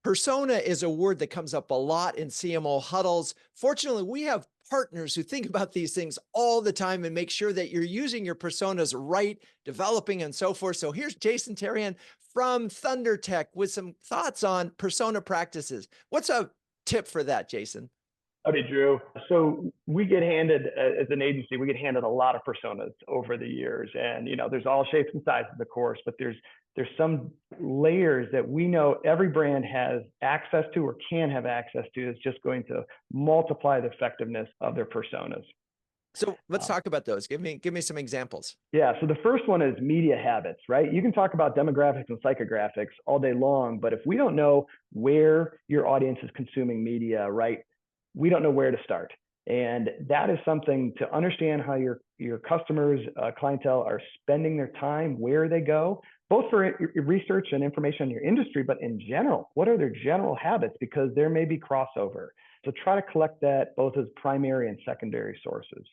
Persona is a word that comes up a lot in CMO huddles. Fortunately, we have partners who think about these things all the time and make sure that you're using your personas right, developing and so forth. So here's Jason Therrien from Thunder Tech with some thoughts on persona practices. What's a tip for that, Jason? Howdy, Drew. So we get handed, as an agency, we get handed a lot of personas over the years, and there's all shapes and sizes, of course, but there's some layers that we know every brand has access to or can have access to. That's just going to multiply the effectiveness of their personas. So let's talk about those. Give me some examples. Yeah. So the first one is media habits, right? You can talk about demographics and psychographics all day long, but if we don't know where your audience is consuming media, right, we don't know where to start. And that is something to understand how your customers, clientele are spending their time, where they go, both for research and information on your industry, but in general, what are their general habits? Because there may be crossover. So try to collect that both as primary and secondary sources.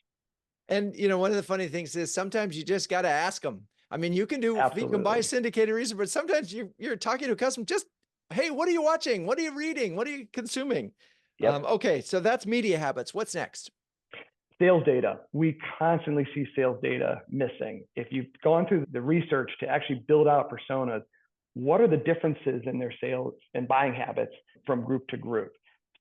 And one of the funny things is sometimes you just got to ask them. I mean, you can buy Absolutely. syndicated research, but sometimes you're talking to a customer, just, hey, what are you watching? What are you reading? What are you consuming? Yep. Okay, so that's media habits. What's next? Sales data. We constantly see sales data missing. If you've gone through the research to actually build out personas, what are the differences in their sales and buying habits from group to group?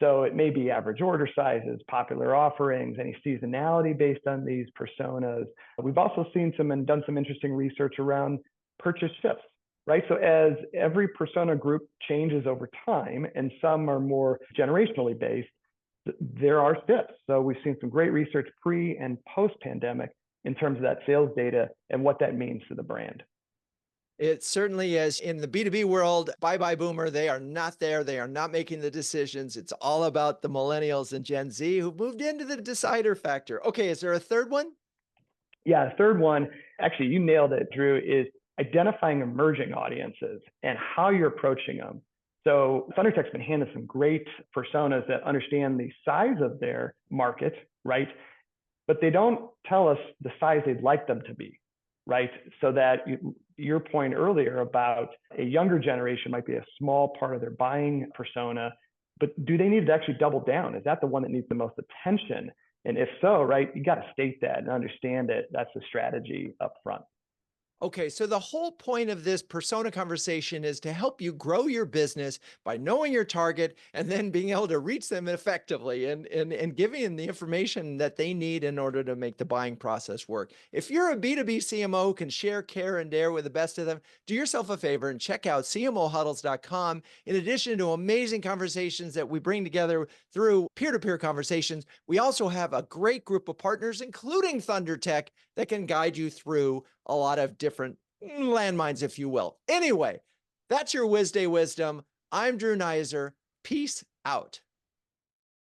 So it may be average order sizes, popular offerings, any seasonality based on these personas. We've also seen some and done some interesting research around purchase shifts, right? So as every persona group changes over time, and some are more generationally based, there are shifts. So we've seen some great research pre and post pandemic in terms of that sales data and what that means to the brand. It certainly is. In the B2B world, bye-bye boomer, they are not there. They are not making the decisions. It's all about the millennials and Gen Z who moved into the decider factor. Okay, is there a third one? Yeah, the third one, actually, you nailed it, Drew, is identifying emerging audiences and how you're approaching them. So ThunderTech's been handed some great personas that understand the size of their market, right? But they don't tell us the size they'd like them to be, right? So that your point earlier about a younger generation might be a small part of their buying persona, but do they need to actually double down? Is that the one that needs the most attention? And if so, right, you got to state that and understand it. That's the strategy up front. Okay, so the whole point of this persona conversation is to help you grow your business by knowing your target and then being able to reach them effectively and giving them the information that they need in order to make the buying process work. If you're a B2B CMO, can share, care, and dare with the best of them, do yourself a favor and check out CMOhuddles.com. In addition to amazing conversations that we bring together through peer-to-peer conversations, we also have a great group of partners, including Thunder Tech, that can guide you through a lot of different landmines, if you will. Anyway, that's your Wednesday wisdom. I'm Drew Neiser. Peace out.